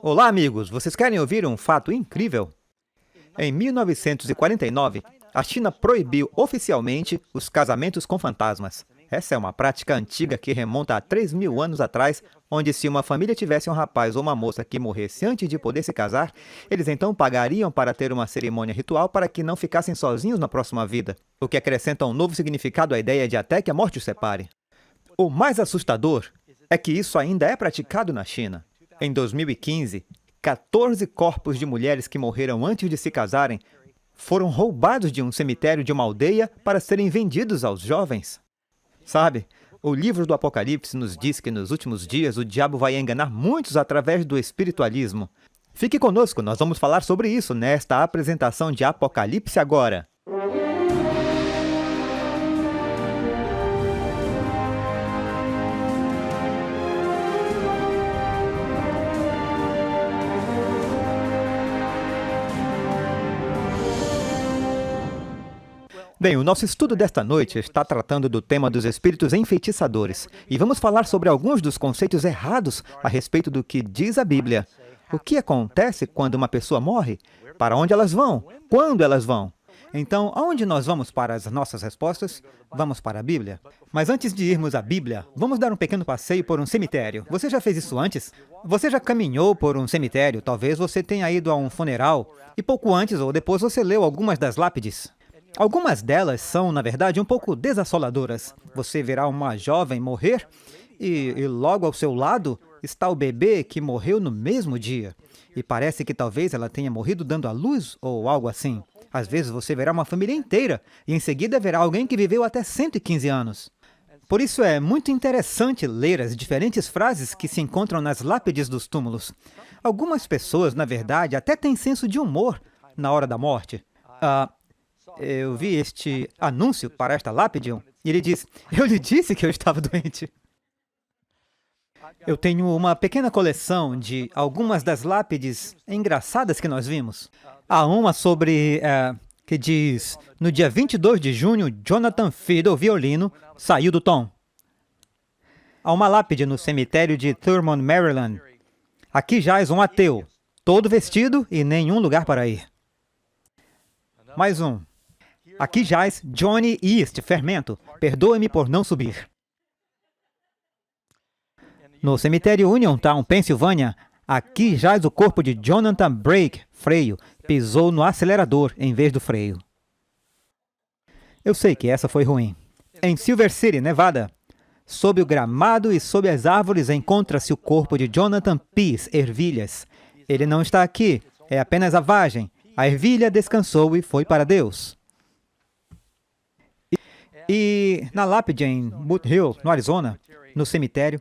Olá, amigos! Vocês querem ouvir um fato incrível? Em 1949, a China proibiu oficialmente os casamentos com fantasmas. Essa é uma prática antiga que remonta a 3.000 anos atrás, onde se uma família tivesse um rapaz ou uma moça que morresse antes de poder se casar, eles então pagariam para ter uma cerimônia ritual para que não ficassem sozinhos na próxima vida, o que acrescenta um novo significado à ideia de até que a morte os separe. O mais assustador é que isso ainda é praticado na China. Em 2015, 14 corpos de mulheres que morreram antes de se casarem foram roubados de um cemitério de uma aldeia para serem vendidos aos jovens. Sabe, o livro do Apocalipse nos diz que nos últimos dias o diabo vai enganar muitos através do espiritualismo. Fique conosco, nós vamos falar sobre isso nesta apresentação de Apocalipse agora. Bem, o nosso estudo desta noite está tratando do tema dos espíritos enfeitiçadores e vamos falar sobre alguns dos conceitos errados a respeito do que diz a Bíblia. O que acontece quando uma pessoa morre? Para onde elas vão? Quando elas vão? Então, aonde nós vamos para as nossas respostas? Vamos para a Bíblia. Mas antes de irmos à Bíblia, vamos dar um pequeno passeio por um cemitério. Você já fez isso antes? Você já caminhou por um cemitério? Talvez você tenha ido a um funeral e pouco antes ou depois você leu algumas das lápides. Algumas delas são, na verdade, um pouco desassoladoras. Você verá uma jovem morrer e logo ao seu lado está o bebê que morreu no mesmo dia. E parece que talvez ela tenha morrido dando à luz ou algo assim. Às vezes você verá uma família inteira e em seguida verá alguém que viveu até 115 anos. Por isso é muito interessante ler as diferentes frases que se encontram nas lápides dos túmulos. Algumas pessoas, na verdade, até têm senso de humor na hora da morte. Eu vi este anúncio para esta lápide e ele diz: "Eu lhe disse que eu estava doente." Eu tenho uma pequena coleção de algumas das lápides engraçadas que nós vimos. Há uma sobre, que diz: "No dia 22 de junho, Jonathan Fiddle, violino, saiu do tom." Há uma lápide no cemitério de Thurmond, Maryland. "Aqui jaz um ateu, todo vestido e nenhum lugar para ir." Mais um. "Aqui jaz Johnny East, fermento, perdoe-me por não subir." No cemitério Uniontown, Pensilvânia, "Aqui jaz o corpo de Jonathan Brake, freio, pisou no acelerador em vez do freio." Eu sei que essa foi ruim. Em Silver City, Nevada, "Sob o gramado e sob as árvores encontra-se o corpo de Jonathan Pease, ervilhas. Ele não está aqui, é apenas a vagem. A ervilha descansou e foi para Deus." E na lápide em Boot Hill, no Arizona, no cemitério,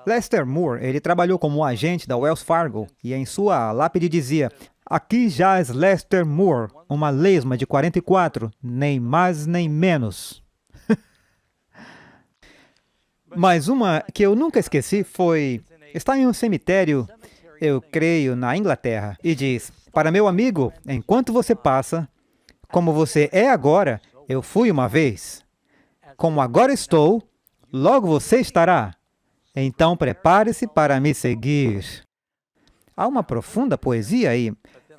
Lester Moore, ele trabalhou como agente da Wells Fargo e em sua lápide dizia: "Aqui jaz Lester Moore, uma lesma de 44, nem mais nem menos." Mas uma que eu nunca esqueci está em um cemitério, eu creio, na Inglaterra, e diz: "Para meu amigo, enquanto você passa, como você é agora, eu fui uma vez. Como agora estou, logo você estará. Então prepare-se para me seguir." Há uma profunda poesia aí.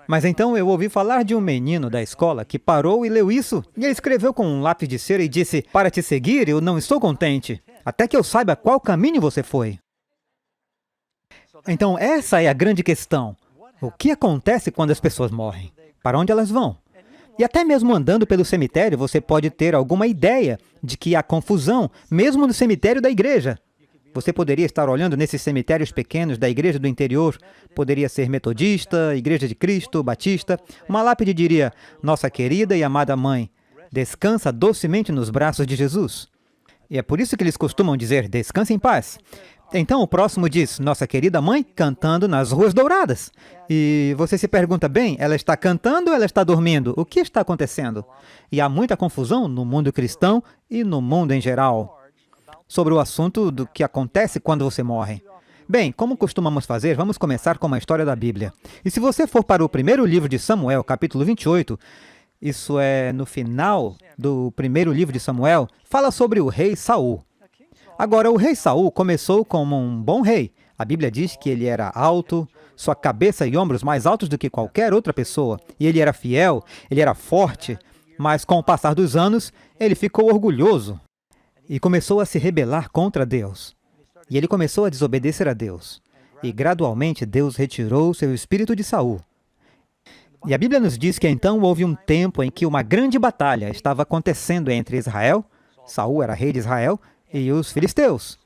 Mas então eu ouvi falar de um menino da escola que parou e leu isso, e ele escreveu com um lápis de cera e disse: "Para te seguir, eu não estou contente, até que eu saiba qual caminho você foi." Então essa é a grande questão. O que acontece quando as pessoas morrem? Para onde elas vão? E até mesmo andando pelo cemitério, você pode ter alguma ideia de que há confusão, mesmo no cemitério da igreja. Você poderia estar olhando nesses cemitérios pequenos da igreja do interior, poderia ser metodista, Igreja de Cristo, batista. Uma lápide diria: "Nossa querida e amada mãe, descansa docemente nos braços de Jesus." E é por isso que eles costumam dizer: "Descanse em paz." Então o próximo diz: "Nossa querida mãe cantando nas ruas douradas." E você se pergunta: bem, ela está cantando ou ela está dormindo? O que está acontecendo? E há muita confusão no mundo cristão e no mundo em geral sobre o assunto do que acontece quando você morre. Bem, como costumamos fazer, vamos começar com uma história da Bíblia. E se você for para o primeiro livro de Samuel, capítulo 28, isso é no final do primeiro livro de Samuel, fala sobre o rei Saul. Agora, o rei Saul começou como um bom rei. A Bíblia diz que ele era alto, sua cabeça e ombros mais altos do que qualquer outra pessoa. E ele era fiel, ele era forte, mas com o passar dos anos, ele ficou orgulhoso e começou a se rebelar contra Deus. E ele começou a desobedecer a Deus. E gradualmente Deus retirou seu espírito de Saul. E a Bíblia nos diz que então houve um tempo em que uma grande batalha estava acontecendo entre Israel, Saul era rei de Israel, e os filisteus.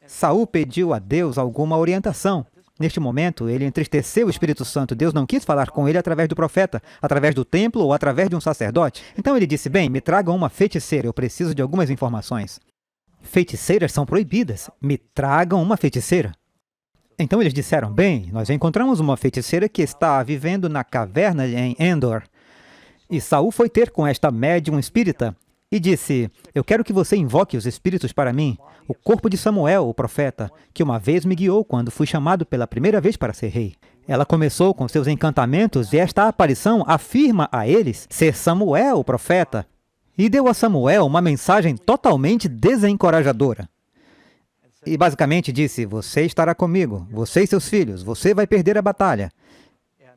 Saul pediu a Deus alguma orientação. Neste momento, ele entristeceu o Espírito Santo. Deus não quis falar com ele através do profeta, através do templo ou através de um sacerdote. Então ele disse, bem, me tragam uma feiticeira, eu preciso de algumas informações. Feiticeiras são proibidas. Me tragam uma feiticeira. Então eles disseram, bem, nós encontramos uma feiticeira que está vivendo na caverna em Endor. E Saul foi ter com esta médium espírita e disse, eu quero que você invoque os espíritos para mim, o corpo de Samuel, o profeta, que uma vez me guiou quando fui chamado pela primeira vez para ser rei. Ela começou com seus encantamentos e esta aparição afirma a eles ser Samuel, o profeta, e deu a Samuel uma mensagem totalmente desencorajadora. E basicamente disse, você estará comigo, você e seus filhos, você vai perder a batalha.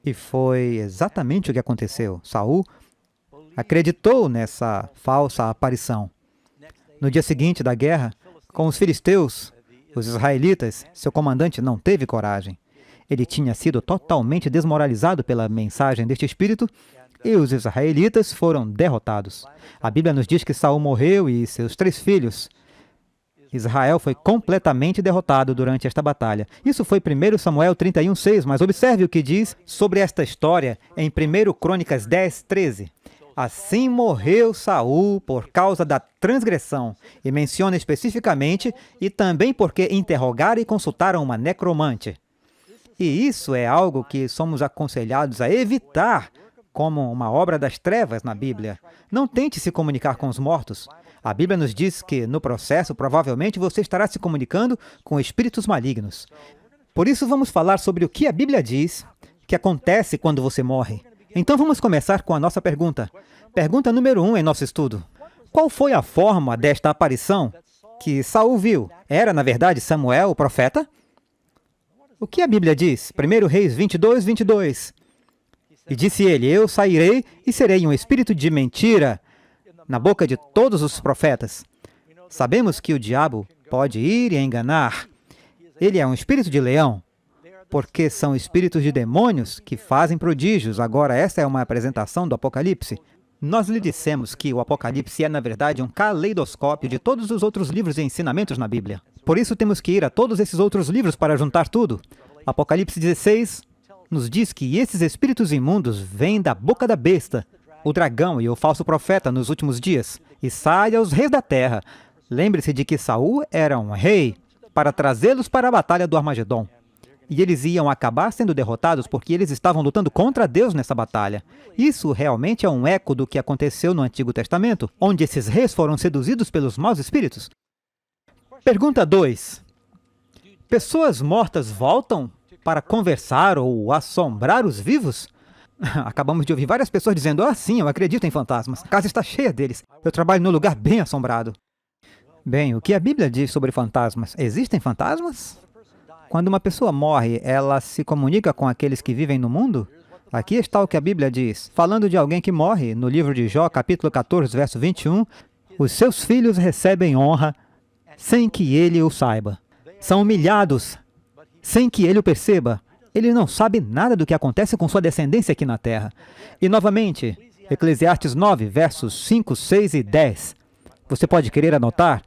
E foi exatamente o que aconteceu. Saul acreditou nessa falsa aparição. No dia seguinte da guerra, com os filisteus, os israelitas, seu comandante não teve coragem. Ele tinha sido totalmente desmoralizado pela mensagem deste espírito e os israelitas foram derrotados. A Bíblia nos diz que Saul morreu e seus 3 filhos. Israel foi completamente derrotado durante esta batalha. Isso foi 1 Samuel 31:6, mas observe o que diz sobre esta história em 1 Crônicas 10:13. Assim morreu Saul por causa da transgressão, e menciona especificamente, e também porque interrogaram e consultaram uma necromante. E isso é algo que somos aconselhados a evitar como uma obra das trevas na Bíblia. Não tente se comunicar com os mortos. A Bíblia nos diz que, no processo, provavelmente você estará se comunicando com espíritos malignos. Por isso, vamos falar sobre o que a Bíblia diz que acontece quando você morre. Então, vamos começar com a nossa pergunta. Pergunta número 1 em nosso estudo. Qual foi a forma desta aparição que Saul viu? Era, na verdade, Samuel, o profeta? O que a Bíblia diz? 1 Reis 22:22. E disse ele, eu sairei e serei um espírito de mentira na boca de todos os profetas. Sabemos que o diabo pode ir e enganar. Ele é um espírito de leão, porque são espíritos de demônios que fazem prodígios. Agora, essa é uma apresentação do Apocalipse. Nós lhe dissemos que o Apocalipse é, na verdade, um caleidoscópio de todos os outros livros e ensinamentos na Bíblia. Por isso, temos que ir a todos esses outros livros para juntar tudo. Apocalipse 16 nos diz que esses espíritos imundos vêm da boca da besta, o dragão e o falso profeta nos últimos dias, e sai aos reis da terra. Lembre-se de que Saul era um rei para trazê-los para a batalha do Armagedon. E eles iam acabar sendo derrotados porque eles estavam lutando contra Deus nessa batalha. Isso realmente é um eco do que aconteceu no Antigo Testamento, onde esses reis foram seduzidos pelos maus espíritos. Pergunta 2. Pessoas mortas voltam para conversar ou assombrar os vivos? Acabamos de ouvir várias pessoas dizendo, sim, eu acredito em fantasmas. A casa está cheia deles. Eu trabalho num lugar bem assombrado. Bem, o que a Bíblia diz sobre fantasmas? Existem fantasmas? Quando uma pessoa morre, ela se comunica com aqueles que vivem no mundo? Aqui está o que a Bíblia diz. Falando de alguém que morre, no livro de Jó, capítulo 14, verso 21, os seus filhos recebem honra sem que ele o saiba. São humilhados sem que ele o perceba. Ele não sabe nada do que acontece com sua descendência aqui na terra. E, novamente, Eclesiastes 9, versos 5, 6 e 10. Você pode querer anotar?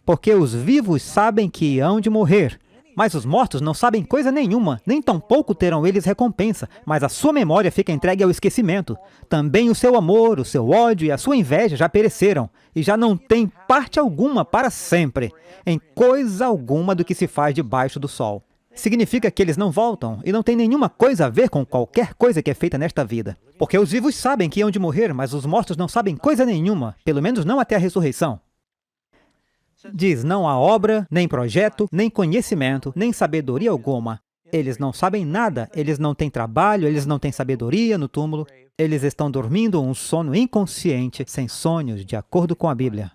Porque os vivos sabem que hão de morrer, mas os mortos não sabem coisa nenhuma, nem tampouco terão eles recompensa, mas a sua memória fica entregue ao esquecimento. Também o seu amor, o seu ódio e a sua inveja já pereceram, e já não tem parte alguma para sempre, em coisa alguma do que se faz debaixo do sol. Significa que eles não voltam e não tem nenhuma coisa a ver com qualquer coisa que é feita nesta vida. Porque os vivos sabem que hão de morrer, mas os mortos não sabem coisa nenhuma, pelo menos não até a ressurreição. Diz, não há obra, nem projeto, nem conhecimento, nem sabedoria alguma. Eles não sabem nada, eles não têm trabalho, eles não têm sabedoria no túmulo. Eles estão dormindo um sono inconsciente, sem sonhos, de acordo com a Bíblia.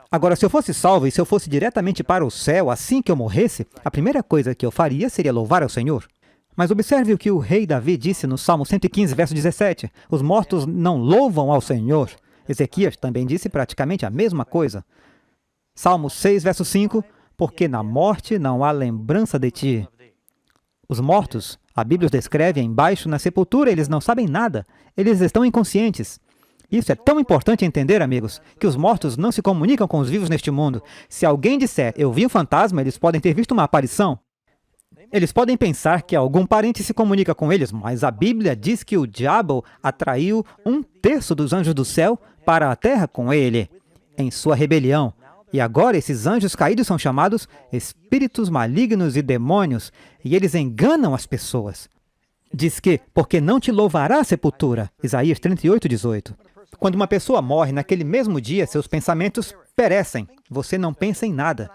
Agora, se eu fosse salvo e se eu fosse diretamente para o céu assim que eu morresse, a primeira coisa que eu faria seria louvar ao Senhor. Mas observe o que o rei Davi disse no Salmo 115, verso 17. Os mortos não louvam ao Senhor. Ezequias também disse praticamente a mesma coisa. Salmo 6, verso 5. Porque na morte não há lembrança de ti. Os mortos, a Bíblia os descreve embaixo na sepultura, eles não sabem nada. Eles estão inconscientes. Isso é tão importante entender, amigos, que os mortos não se comunicam com os vivos neste mundo. Se alguém disser, eu vi um fantasma, eles podem ter visto uma aparição. Eles podem pensar que algum parente se comunica com eles, mas a Bíblia diz que o diabo atraiu 1/3 dos anjos do céu para a terra com ele, em sua rebelião. E agora esses anjos caídos são chamados espíritos malignos e demônios, e eles enganam as pessoas. Diz que, porque não te louvará a sepultura, Isaías 38, 18. Quando uma pessoa morre, naquele mesmo dia, seus pensamentos perecem. Você não pensa em nada.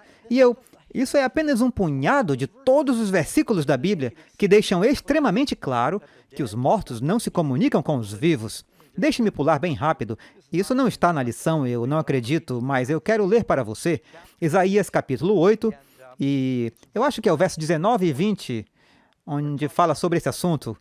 Isso é apenas um punhado de todos os versículos da Bíblia que deixam extremamente claro que os mortos não se comunicam com os vivos. Deixe-me pular bem rápido. Isso não está na lição, eu não acredito, mas eu quero ler para você. Isaías capítulo 8, e eu acho que é o verso 19 e 20, onde fala sobre esse assunto.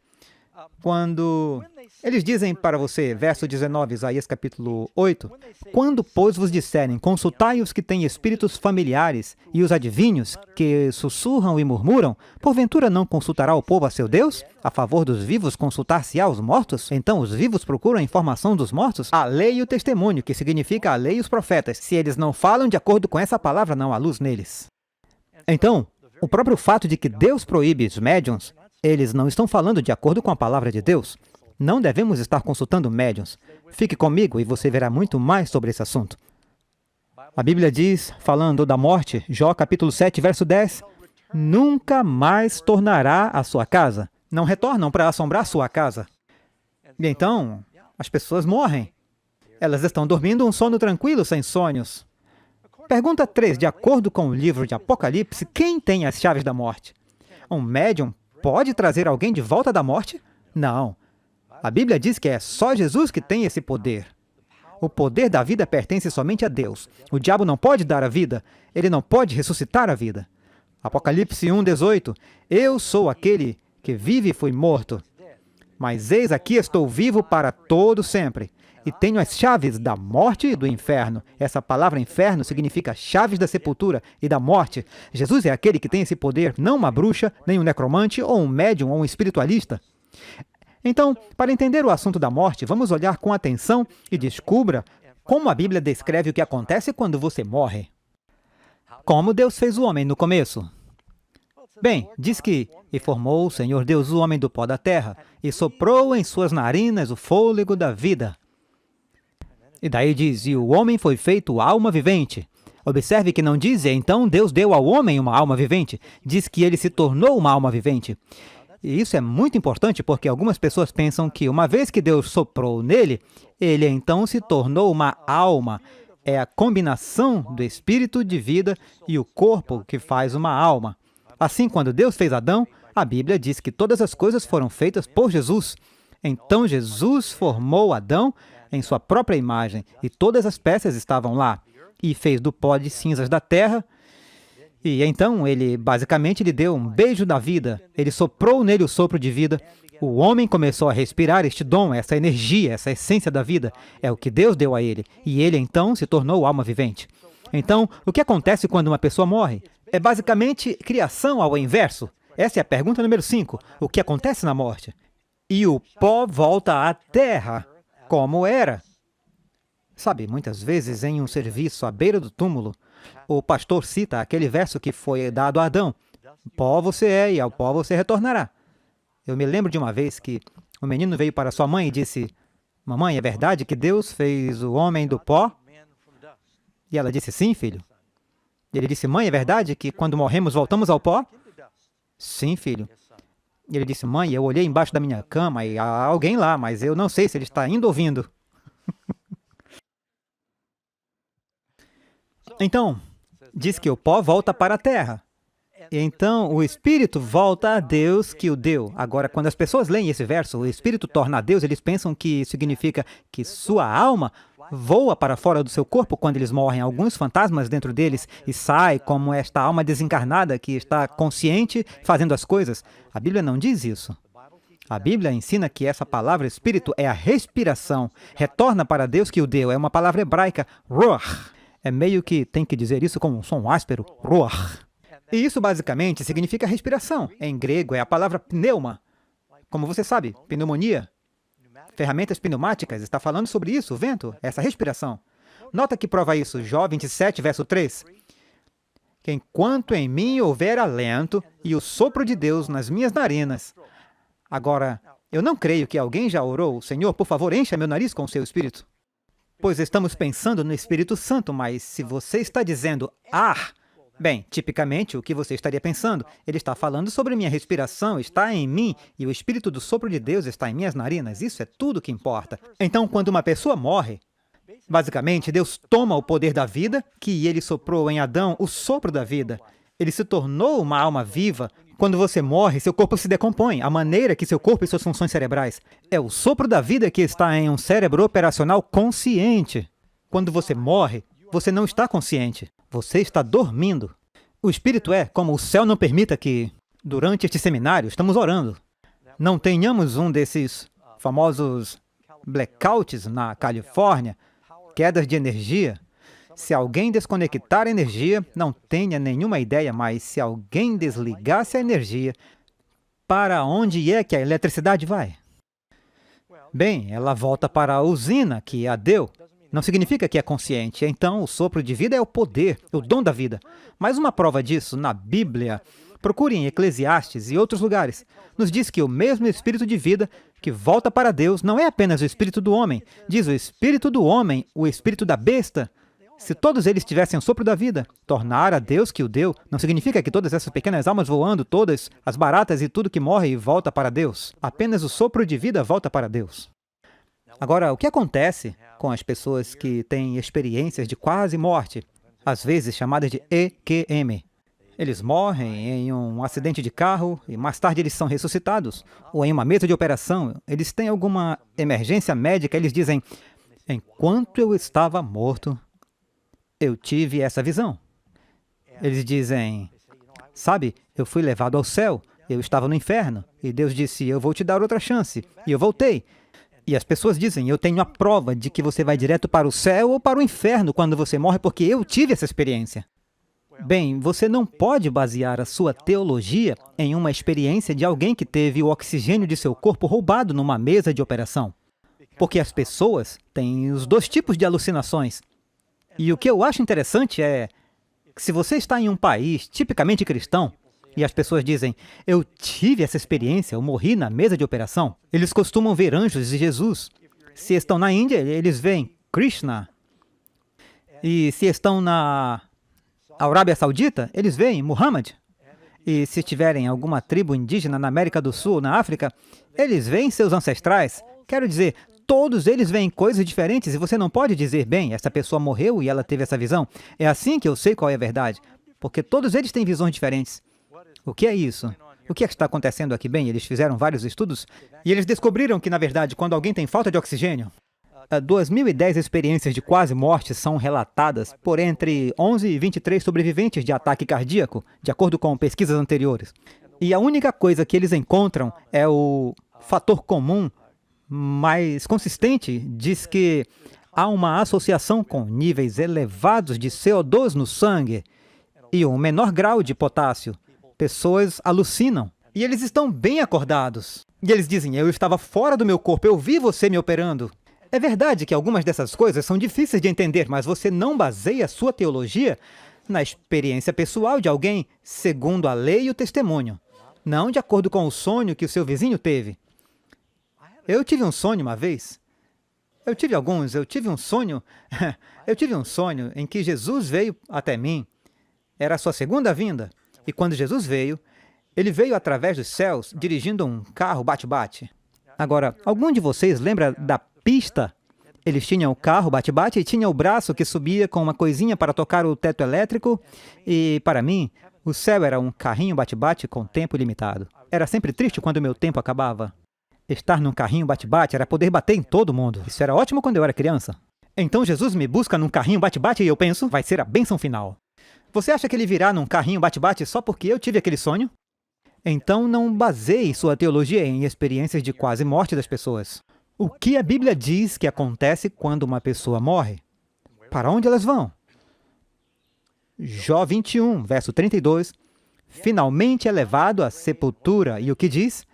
Quando eles dizem para você, verso 19, Isaías capítulo 8, quando, pois, vos disserem, consultai os que têm espíritos familiares e os adivinhos que sussurram e murmuram, porventura não consultará o povo a seu Deus? A favor dos vivos consultar-se-á os mortos? Então os vivos procuram a informação dos mortos? A lei e o testemunho, que significa a lei e os profetas. Se eles não falam de acordo com essa palavra, não há luz neles. Então, o próprio fato de que Deus proíbe os médiuns, eles não estão falando de acordo com a palavra de Deus. Não devemos estar consultando médiuns. Fique comigo e você verá muito mais sobre esse assunto. A Bíblia diz, falando da morte, Jó capítulo 7, verso 10, nunca mais tornará à sua casa. Não retornam para assombrar sua casa. E então, as pessoas morrem. Elas estão dormindo um sono tranquilo, sem sonhos. Pergunta 3. De acordo com o livro de Apocalipse, quem tem as chaves da morte? Um médium pode trazer alguém de volta da morte? Não. A Bíblia diz que é só Jesus que tem esse poder. O poder da vida pertence somente a Deus. O diabo não pode dar a vida. Ele não pode ressuscitar a vida. Apocalipse 1, 18. Eu sou aquele que vive e fui morto. Mas eis aqui estou vivo para todo sempre. E tenho as chaves da morte e do inferno. Essa palavra inferno significa chaves da sepultura e da morte. Jesus é aquele que tem esse poder, não uma bruxa, nem um necromante, ou um médium, ou um espiritualista. Então, para entender o assunto da morte, vamos olhar com atenção e descubra como a Bíblia descreve o que acontece quando você morre. Como Deus fez o homem no começo? Bem, diz que, e formou o Senhor Deus o homem do pó da terra, e soprou em suas narinas o fôlego da vida. E daí diz, e o homem foi feito alma vivente. Observe que não diz, e então Deus deu ao homem uma alma vivente. Diz que ele se tornou uma alma vivente. E isso é muito importante porque algumas pessoas pensam que uma vez que Deus soprou nele, ele então se tornou uma alma. É a combinação do espírito de vida e o corpo que faz uma alma. Assim, quando Deus fez Adão, a Bíblia diz que todas as coisas foram feitas por Jesus. Então, Jesus formou Adão em sua própria imagem, e todas as peças estavam lá, e fez do pó de cinzas da terra, e então ele basicamente lhe deu um beijo da vida, ele soprou nele o sopro de vida, o homem começou a respirar este dom, essa energia, essa essência da vida, é o que Deus deu a ele, e ele então se tornou alma vivente. Então, o que acontece quando uma pessoa morre? É basicamente criação ao inverso. Essa é a pergunta número 5. O que acontece na morte? E o pó volta à terra, como era. Sabe, muitas vezes em um serviço à beira do túmulo, o pastor cita aquele verso que foi dado a Adão. Pó você é e ao pó você retornará. Eu me lembro de uma vez que um menino veio para sua mãe e disse, mamãe, é verdade que Deus fez o homem do pó? E ela disse, sim, filho. E ele disse, mãe, é verdade que quando morremos voltamos ao pó? Sim, filho. E ele disse, mãe, eu olhei embaixo da minha cama e há alguém lá, mas eu não sei se ele está indo ou vindo. Então, diz que o pó volta para a terra. E então, o Espírito volta a Deus que o deu. Agora, quando as pessoas leem esse verso, o Espírito torna a Deus, eles pensam que significa que sua alma voa para fora do seu corpo quando eles morrem, alguns fantasmas dentro deles, e sai como esta alma desencarnada que está consciente fazendo as coisas. A Bíblia não diz isso. A Bíblia ensina que essa palavra espírito é a respiração, retorna para Deus que o deu. É uma palavra hebraica, ruach. É meio que tem que dizer isso com um som áspero, ruach. E isso basicamente significa respiração. Em grego é a palavra pneuma. Como você sabe, pneumonia. Ferramentas pneumáticas, está falando sobre isso, o vento, essa respiração. Nota que prova isso, Jó 27, verso 3. Que enquanto em mim houver alento e o sopro de Deus nas minhas narinas. Agora, eu não creio que alguém já orou, Senhor, por favor, encha meu nariz com o seu Espírito. Pois estamos pensando no Espírito Santo, mas se você está dizendo ar, bem, tipicamente o que você estaria pensando? Ele está falando sobre minha respiração, está em mim, e o Espírito do sopro de Deus está em minhas narinas, isso é tudo que importa. Então, quando uma pessoa morre, basicamente, Deus toma o poder da vida, que ele soprou em Adão, o sopro da vida. Ele se tornou uma alma viva. Quando você morre, seu corpo se decompõe. A maneira que seu corpo e suas funções cerebrais. É o sopro da vida que está em um cérebro operacional consciente. Quando você morre, você não está consciente. Você está dormindo. O espírito é como o céu não permita que, durante este seminário, estamos orando. Não tenhamos um desses famosos blackouts na Califórnia, quedas de energia. Se alguém desconectar a energia, não tenha nenhuma ideia, mas se alguém desligasse a energia, para onde é que a eletricidade vai? Bem, ela volta para a usina que a deu. Não significa que é consciente. Então, o sopro de vida é o poder, o dom da vida. Mais uma prova disso, na Bíblia, procure em Eclesiastes e outros lugares, nos diz que o mesmo espírito de vida que volta para Deus não é apenas o espírito do homem. Diz o espírito do homem, o espírito da besta. Se todos eles tivessem o sopro da vida, tornar a Deus que o deu, não significa que todas essas pequenas almas voando, todas as baratas e tudo que morre e volta para Deus. Apenas o sopro de vida volta para Deus. Agora, o que acontece com as pessoas que têm experiências de quase morte, às vezes chamadas de EQM? Eles morrem em um acidente de carro e mais tarde eles são ressuscitados, ou em uma mesa de operação, eles têm alguma emergência médica, eles dizem, enquanto eu estava morto, eu tive essa visão. Eles dizem, sabe, eu fui levado ao céu, eu estava no inferno, e Deus disse, eu vou te dar outra chance, e eu voltei. E as pessoas dizem, eu tenho a prova de que você vai direto para o céu ou para o inferno quando você morre, porque eu tive essa experiência. Bem, você não pode basear a sua teologia em uma experiência de alguém que teve o oxigênio de seu corpo roubado numa mesa de operação. Porque as pessoas têm os dois tipos de alucinações. E o que eu acho interessante é que se você está em um país tipicamente cristão, e as pessoas dizem, eu tive essa experiência, eu morri na mesa de operação, eles costumam ver anjos de Jesus. Se estão na Índia, eles veem Krishna. E se estão na Arábia Saudita, eles veem Muhammad. E se tiverem alguma tribo indígena na América do Sul, na África, eles veem seus ancestrais. Quero dizer, todos eles veem coisas diferentes e você não pode dizer, bem, essa pessoa morreu e ela teve essa visão. É assim que eu sei qual é a verdade, porque todos eles têm visões diferentes. O que é isso? O que é que está acontecendo aqui? Bem, eles fizeram vários estudos e eles descobriram que, na verdade, quando alguém tem falta de oxigênio, 2.010 experiências de quase morte são relatadas por entre 11 e 23 sobreviventes de ataque cardíaco, de acordo com pesquisas anteriores. E a única coisa que eles encontram é o fator comum mais consistente, diz que há uma associação com níveis elevados de CO2 no sangue e um menor grau de potássio. Pessoas alucinam e eles estão bem acordados. E eles dizem, eu estava fora do meu corpo, eu vi você me operando. É verdade que algumas dessas coisas são difíceis de entender, mas você não baseia sua teologia na experiência pessoal de alguém segundo a lei e o testemunho, não de acordo com o sonho que o seu vizinho teve. Eu tive um sonho uma vez. Eu tive um sonho. Eu tive um sonho em que Jesus veio até mim. Era a sua segunda vinda. E quando Jesus veio, ele veio através dos céus, dirigindo um carro bate-bate. Agora, algum de vocês lembra da pista? Eles tinham o carro bate-bate e tinha o braço que subia com uma coisinha para tocar o teto elétrico. E, para mim, o céu era um carrinho bate-bate com tempo limitado. Era sempre triste quando o meu tempo acabava. Estar num carrinho bate-bate era poder bater em todo mundo. Isso era ótimo quando eu era criança. Então Jesus me busca num carrinho bate-bate e eu penso, vai ser a bênção final. Você acha que ele virá num carrinho bate-bate só porque eu tive aquele sonho? Então não baseie sua teologia em experiências de quase morte das pessoas. O que a Bíblia diz que acontece quando uma pessoa morre? Para onde elas vão? Jó 21, verso 32. Finalmente é levado à sepultura. E o que diz?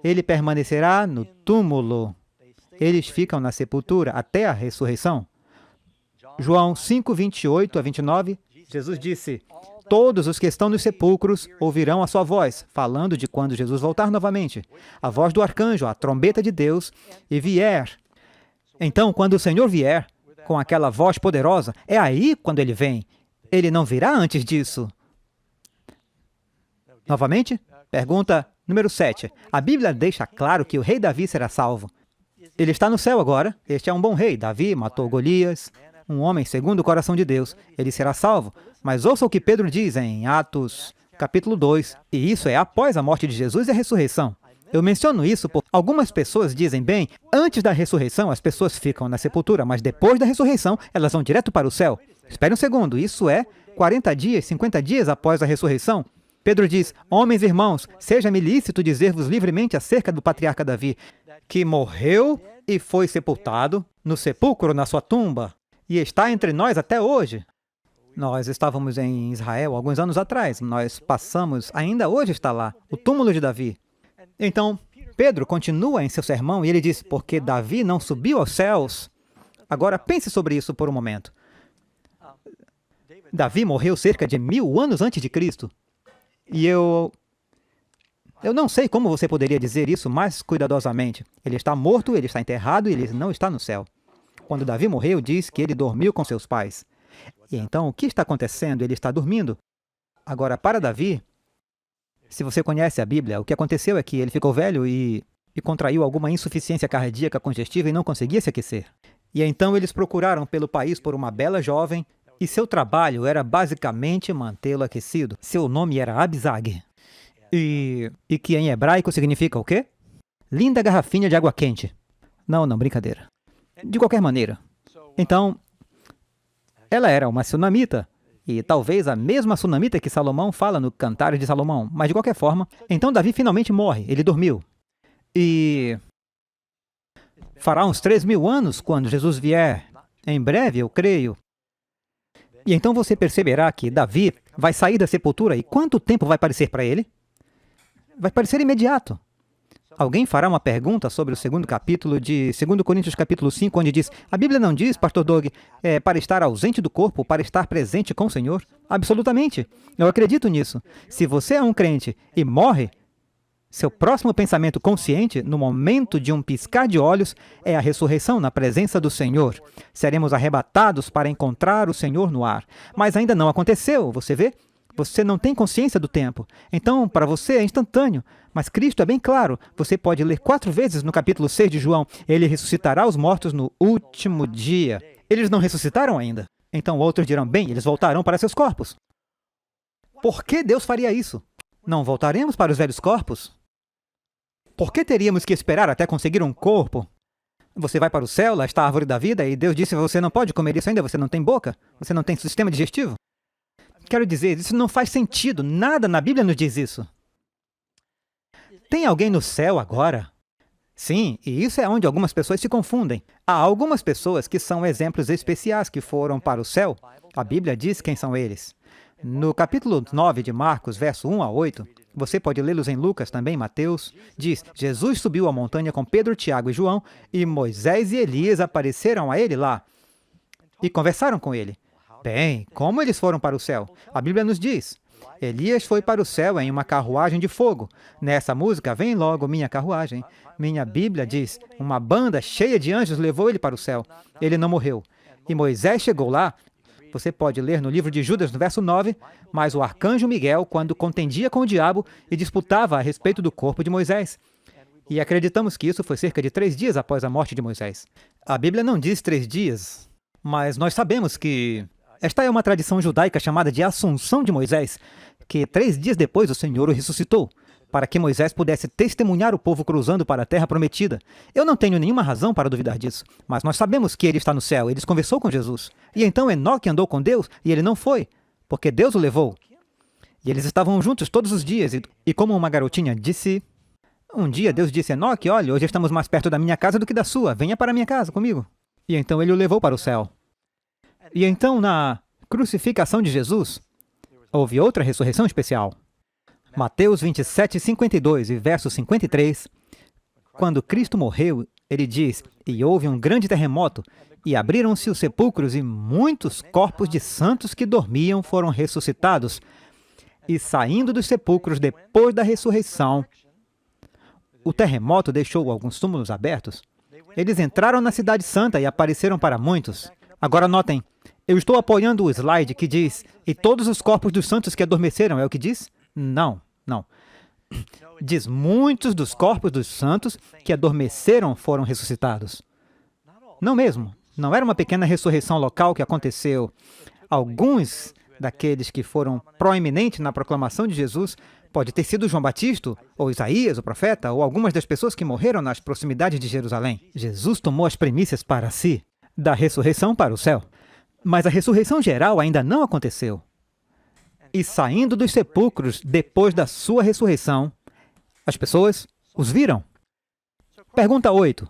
Ele permanecerá no túmulo. Eles ficam na sepultura até a ressurreição. João 5, 28 a 29, Jesus disse: todos os que estão nos sepulcros ouvirão a sua voz, falando de quando Jesus voltar novamente, a voz do arcanjo, a trombeta de Deus, e vier. Então, quando o Senhor vier, com aquela voz poderosa, é aí quando ele vem. Ele não virá antes disso. Novamente, pergunta número 7. A Bíblia deixa claro que o rei Davi será salvo. Ele está no céu agora. Este é um bom rei. Davi matou Golias, um homem segundo o coração de Deus. Ele será salvo. Mas ouça o que Pedro diz em Atos, capítulo 2. E isso é após a morte de Jesus e a ressurreição. Eu menciono isso porque algumas pessoas dizem, bem, antes da ressurreição as pessoas ficam na sepultura, mas depois da ressurreição elas vão direto para o céu. Espere um segundo, isso é 40 dias, 50 dias após a ressurreição? Pedro diz, homens e irmãos, seja-me lícito dizer-vos livremente acerca do patriarca Davi, que morreu e foi sepultado no sepulcro na sua tumba, e está entre nós até hoje. Nós estávamos em Israel alguns anos atrás, nós passamos, ainda hoje está lá, o túmulo de Davi. Então, Pedro continua em seu sermão e ele diz, porque Davi não subiu aos céus. Agora pense sobre isso por um momento. Davi morreu cerca de 1000 anos antes de Cristo. E eu não sei como você poderia dizer isso mais cuidadosamente. Ele está morto, ele está enterrado e ele não está no céu. Quando Davi morreu, diz que ele dormiu com seus pais. E então, o que está acontecendo? Ele está dormindo. Agora, para Davi, se você conhece a Bíblia, o que aconteceu é que ele ficou velho e contraiu alguma insuficiência cardíaca congestiva e não conseguia se aquecer. E então eles procuraram pelo país por uma bela jovem e seu trabalho era basicamente mantê-lo aquecido. Seu nome era Abisag. E que em hebraico significa o quê? Linda garrafinha de água quente. Não, brincadeira. De qualquer maneira. Então, ela era uma sunamita. E talvez a mesma sunamita que Salomão fala no Cantares de Salomão. Mas de qualquer forma, então Davi finalmente morre. Ele dormiu. E fará uns 3.000 anos quando Jesus vier. Em breve, eu creio. E então você perceberá que Davi vai sair da sepultura e quanto tempo vai parecer para ele? Vai parecer imediato. Alguém fará uma pergunta sobre o segundo capítulo de 2 Coríntios capítulo 5, onde diz, a Bíblia não diz, pastor Doug, para estar ausente do corpo, para estar presente com o Senhor? Absolutamente. Eu acredito nisso. Se você é um crente e morre, seu próximo pensamento consciente, no momento de um piscar de olhos, é a ressurreição na presença do Senhor. Seremos arrebatados para encontrar o Senhor no ar. Mas ainda não aconteceu, você vê? Você não tem consciência do tempo. Então, para você é instantâneo. Mas Cristo é bem claro. Você pode ler 4 vezes no capítulo 6 de João. Ele ressuscitará os mortos no último dia. Eles não ressuscitaram ainda. Então outros dirão, bem, eles voltarão para seus corpos. Por que Deus faria isso? Não voltaremos para os velhos corpos? Por que teríamos que esperar até conseguir um corpo? Você vai para o céu, lá está a árvore da vida, e Deus disse, você não pode comer isso ainda, você não tem boca, você não tem sistema digestivo. Quero dizer, isso não faz sentido, nada na Bíblia nos diz isso. Tem alguém no céu agora? Sim, e isso é onde algumas pessoas se confundem. Há algumas pessoas que são exemplos especiais que foram para o céu. A Bíblia diz quem são eles. No capítulo 9 de Marcos, verso 1 a 8, você pode lê-los em Lucas, também Mateus, diz, Jesus subiu a montanha com Pedro, Tiago e João, e Moisés e Elias apareceram a ele lá e conversaram com ele. Bem, como eles foram para o céu? A Bíblia nos diz, Elias foi para o céu em uma carruagem de fogo. Nessa música, vem logo minha carruagem. Minha Bíblia diz, uma banda cheia de anjos levou ele para o céu. Ele não morreu. E Moisés chegou lá. Você pode ler no livro de Judas, no verso 9, mas o arcanjo Miguel, quando contendia com o diabo e disputava a respeito do corpo de Moisés. E acreditamos que isso foi cerca de 3 dias após a morte de Moisés. A Bíblia não diz 3 dias, mas nós sabemos que esta é uma tradição judaica chamada de Assunção de Moisés, que 3 dias depois o Senhor o ressuscitou. para que Moisés pudesse testemunhar o povo cruzando para a terra prometida. Eu não tenho nenhuma razão para duvidar disso, mas nós sabemos que ele está no céu, ele conversou com Jesus. E então Enoque andou com Deus e ele não foi, porque Deus o levou. E eles estavam juntos todos os dias, e como uma garotinha disse... Um dia Deus disse a Enoque, olha, hoje estamos mais perto da minha casa do que da sua, venha para a minha casa comigo. E então ele o levou para o céu. E então na crucificação de Jesus, houve outra ressurreição especial. Mateus 27, 52 e verso 53, quando Cristo morreu, ele diz, e houve um grande terremoto, e abriram-se os sepulcros, e muitos corpos de santos que dormiam foram ressuscitados. E saindo dos sepulcros depois da ressurreição, o terremoto deixou alguns túmulos abertos. Eles entraram na Cidade Santa e apareceram para muitos. Agora notem, eu estou apoiando o slide que diz, e todos os corpos dos santos que adormeceram, é o que diz? Não. Diz, muitos dos corpos dos santos que adormeceram foram ressuscitados. Não mesmo. Não era uma pequena ressurreição local que aconteceu. Alguns daqueles que foram proeminentes na proclamação de Jesus, pode ter sido João Batista, ou Isaías, o profeta, ou algumas das pessoas que morreram nas proximidades de Jerusalém. Jesus tomou as premissas para si, da ressurreição para o céu. Mas a ressurreição geral ainda não aconteceu. E saindo dos sepulcros depois da sua ressurreição, as pessoas os viram. Pergunta 8.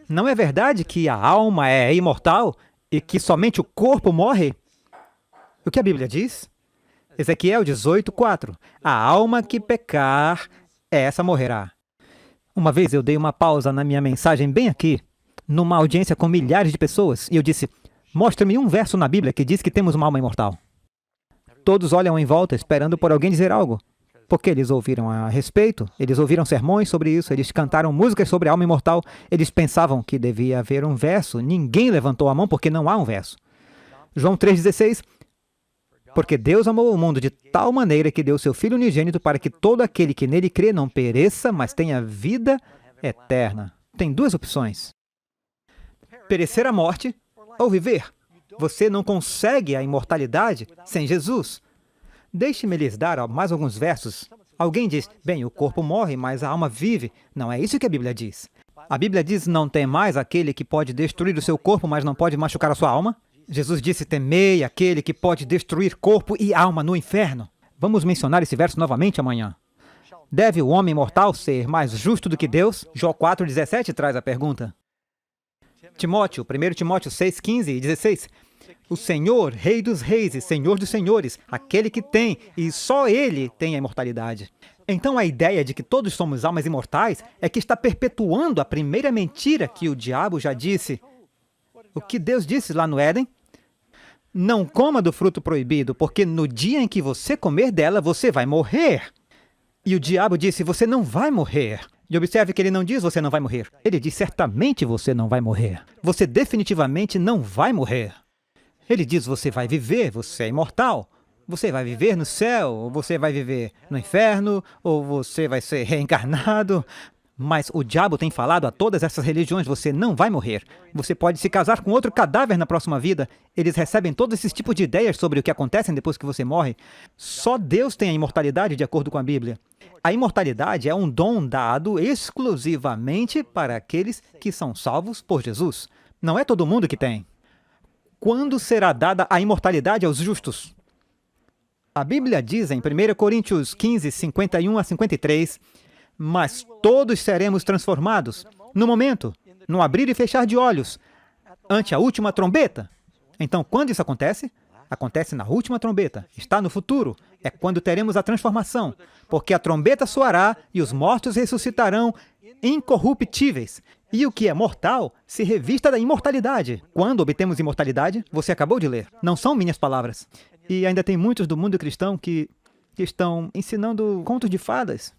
Não é verdade que a alma é imortal e que somente o corpo morre? O que a Bíblia diz? Ezequiel 18, 4. A alma que pecar, essa morrerá. Uma vez eu dei uma pausa na minha mensagem bem aqui, numa audiência com milhares de pessoas, e eu disse, mostre-me um verso na Bíblia que diz que temos uma alma imortal. Todos olham em volta esperando por alguém dizer algo, porque eles ouviram a respeito, eles ouviram sermões sobre isso, eles cantaram músicas sobre a alma imortal, eles pensavam que devia haver um verso, ninguém levantou a mão porque não há um verso. João 3,16, porque Deus amou o mundo de tal maneira que deu seu Filho unigênito para que todo aquele que nele crê não pereça, mas tenha vida eterna. Tem duas opções. Perecer a morte ou viver. Você não consegue a imortalidade sem Jesus. Deixe-me lhes dar mais alguns versos. Alguém diz, bem, o corpo morre, mas a alma vive. Não é isso que a Bíblia diz. A Bíblia diz, não tem mais aquele que pode destruir o seu corpo, mas não pode machucar a sua alma. Jesus disse, temei aquele que pode destruir corpo e alma no inferno. Vamos mencionar esse verso novamente amanhã. Deve o homem mortal ser mais justo do que Deus? Jó 4,17 traz a pergunta. Timóteo, 1 Timóteo 6, 15 e 16. O Senhor, Rei dos reis e Senhor dos senhores, aquele que tem, e só Ele tem a imortalidade. Então a ideia de que todos somos almas imortais é que está perpetuando a primeira mentira que o diabo já disse. O que Deus disse lá no Éden? Não coma do fruto proibido, porque no dia em que você comer dela, você vai morrer. E o diabo disse, você não vai morrer. E observe que ele não diz, você não vai morrer. Ele diz, certamente você não vai morrer. Você definitivamente não vai morrer. Ele diz, você vai viver, você é imortal. Você vai viver no céu, ou você vai viver no inferno, ou você vai ser reencarnado. Mas o diabo tem falado a todas essas religiões, você não vai morrer. Você pode se casar com outro cadáver na próxima vida. Eles recebem todos esses tipos de ideias sobre o que acontece depois que você morre. Só Deus tem a imortalidade de acordo com a Bíblia. A imortalidade é um dom dado exclusivamente para aqueles que são salvos por Jesus. Não é todo mundo que tem. Quando será dada a imortalidade aos justos? A Bíblia diz em 1 Coríntios 15, 51 a 53... Mas todos seremos transformados, no momento, no abrir e fechar de olhos, ante a última trombeta. Então, quando isso acontece? Acontece na última trombeta. Está no futuro. É quando teremos a transformação. Porque a trombeta soará e os mortos ressuscitarão incorruptíveis. E o que é mortal se revista da imortalidade. Quando obtemos imortalidade? Você acabou de ler. Não são minhas palavras. E ainda tem muitos do mundo cristão que estão ensinando contos de fadas.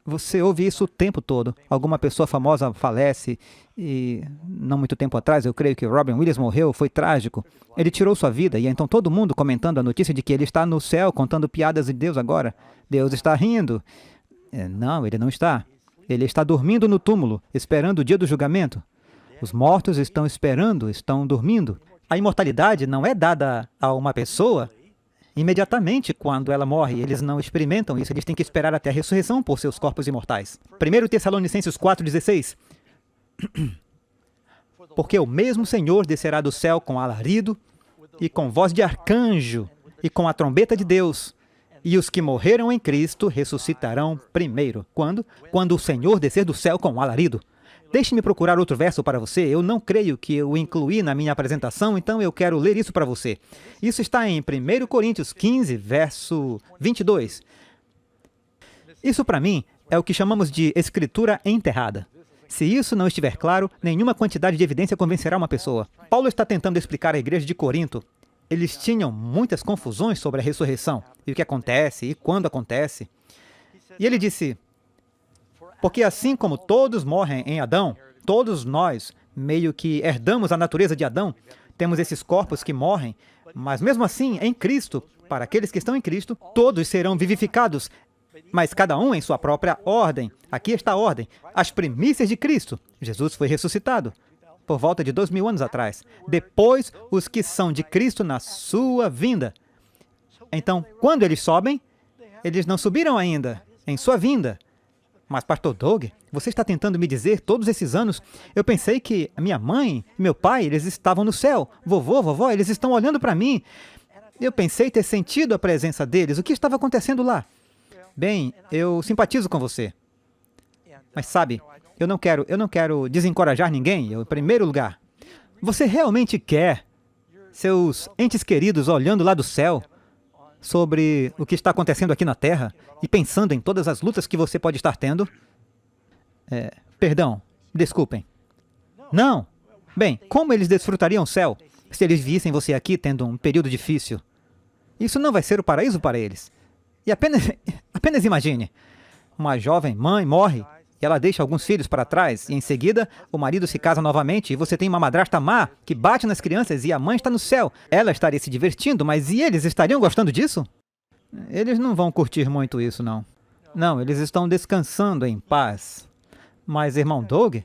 Você ouve isso o tempo todo. Alguma pessoa famosa falece e, não muito tempo atrás, eu creio que Robin Williams morreu, foi trágico. Ele tirou sua vida e então todo mundo comentando a notícia de que ele está no céu contando piadas de Deus agora. Deus está rindo. Não, ele não está. Ele está dormindo no túmulo, esperando o dia do julgamento. Os mortos estão esperando, estão dormindo. A imortalidade não é dada a uma pessoa, imediatamente quando ela morre. Eles não experimentam isso, eles têm que esperar até a ressurreição por seus corpos imortais. 1 Tessalonicenses 4,16. Porque o mesmo Senhor descerá do céu com alarido, e com voz de arcanjo, e com a trombeta de Deus, e os que morreram em Cristo ressuscitarão primeiro. Quando? Quando o Senhor descer do céu com alarido. Deixe-me procurar outro verso para você. Eu não creio que eu incluí na minha apresentação, então eu quero ler isso para você. Isso está em 1 Coríntios 15, verso 22. Isso, para mim, é o que chamamos de escritura enterrada. Se isso não estiver claro, nenhuma quantidade de evidência convencerá uma pessoa. Paulo está tentando explicar à igreja de Corinto. Eles tinham muitas confusões sobre a ressurreição, e o que acontece, e quando acontece. E ele disse: porque assim como todos morrem em Adão, todos nós meio que herdamos a natureza de Adão, temos esses corpos que morrem, mas mesmo assim, em Cristo, para aqueles que estão em Cristo, todos serão vivificados, mas cada um em sua própria ordem. Aqui está a ordem: as primícias de Cristo. Jesus foi ressuscitado por volta de 2000 anos atrás. Depois, os que são de Cristo na sua vinda. Então, quando eles sobem, eles não subiram ainda em sua vinda. Mas, Pastor Doug, você está tentando me dizer, todos esses anos, eu pensei que minha mãe e meu pai, eles estavam no céu. Vovô, vovó, eles estão olhando para mim. Eu pensei ter sentido a presença deles. O que estava acontecendo lá? Bem, eu simpatizo com você. Mas sabe, eu não quero desencorajar ninguém, em primeiro lugar. Você realmente quer seus entes queridos olhando lá do céu sobre o que está acontecendo aqui na Terra e pensando em todas as lutas que você pode estar tendo? Perdão, desculpem. Não. Bem, como eles desfrutariam o céu se eles vissem você aqui tendo um período difícil? Isso não vai ser o paraíso para eles. E apenas imagine, uma jovem mãe morre e ela deixa alguns filhos para trás e em seguida o marido se casa novamente e você tem uma madrasta má que bate nas crianças e a mãe está no céu. Ela estaria se divertindo, mas e eles estariam gostando disso? Eles não vão curtir muito isso, não. Não, eles estão descansando em paz. Mas, irmão Doug,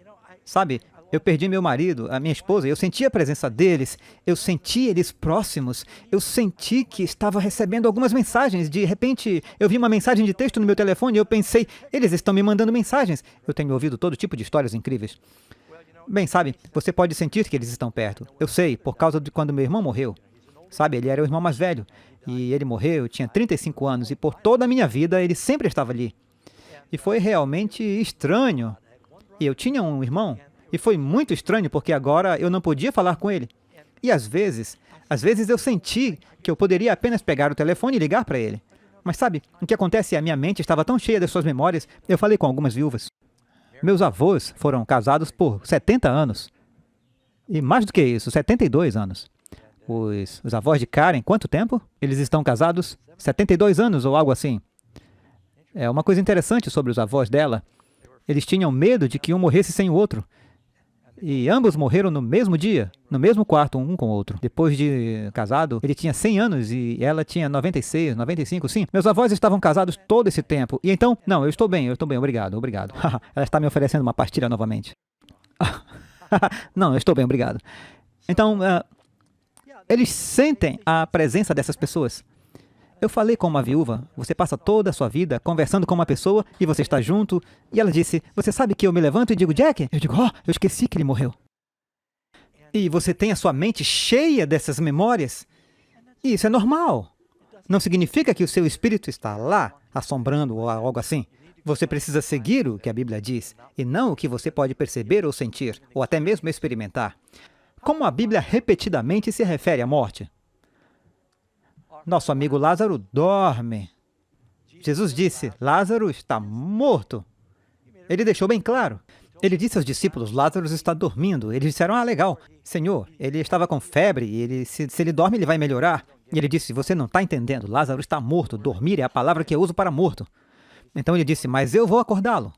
sabe, eu perdi meu marido, a minha esposa, eu senti a presença deles, eu senti eles próximos, eu senti que estava recebendo algumas mensagens. De repente, eu vi uma mensagem de texto no meu telefone e eu pensei, eles estão me mandando mensagens. Eu tenho ouvido todo tipo de histórias incríveis. Bem, sabe, você pode sentir que eles estão perto. Eu sei, por causa de quando meu irmão morreu. Sabe, ele era o irmão mais velho. E ele morreu, eu tinha 35 anos, e por toda a minha vida ele sempre estava ali. E foi realmente estranho. E eu tinha um irmão, e foi muito estranho, porque agora eu não podia falar com ele. E às vezes eu senti que eu poderia apenas pegar o telefone e ligar para ele. Mas sabe, o que acontece é a minha mente estava tão cheia das suas memórias, eu falei com algumas viúvas. Meus avós foram casados por 70 anos. E mais do que isso, 72 anos. Os avós de Karen, quanto tempo? Eles estão casados? 72 anos ou algo assim. É uma coisa interessante sobre os avós dela. Eles tinham medo de que um morresse sem o outro. E ambos morreram no mesmo dia, no mesmo quarto, um com o outro. Depois de casado, ele tinha 100 anos e ela tinha 96, 95, sim. Meus avós estavam casados todo esse tempo. E então, não, eu estou bem, obrigado. Ela está me oferecendo uma pastilha novamente. Não, eu estou bem, obrigado. Então, eles sentem a presença dessas pessoas. Eu falei com uma viúva, você passa toda a sua vida conversando com uma pessoa e você está junto, e ela disse, você sabe que eu me levanto e digo, Jack? Eu digo, eu esqueci que ele morreu. E você tem a sua mente cheia dessas memórias, e isso é normal. Não significa que o seu espírito está lá, assombrando ou algo assim. Você precisa seguir o que a Bíblia diz, e não o que você pode perceber ou sentir, ou até mesmo experimentar. Como a Bíblia repetidamente se refere à morte? Nosso amigo Lázaro dorme. Jesus disse, Lázaro está morto. Ele deixou bem claro. Ele disse aos discípulos, Lázaro está dormindo. Eles disseram, legal. Senhor, ele estava com febre, e se ele dorme, ele vai melhorar. E ele disse, você não está entendendo, Lázaro está morto. Dormir é a palavra que eu uso para morto. Então ele disse, mas eu vou acordá-lo.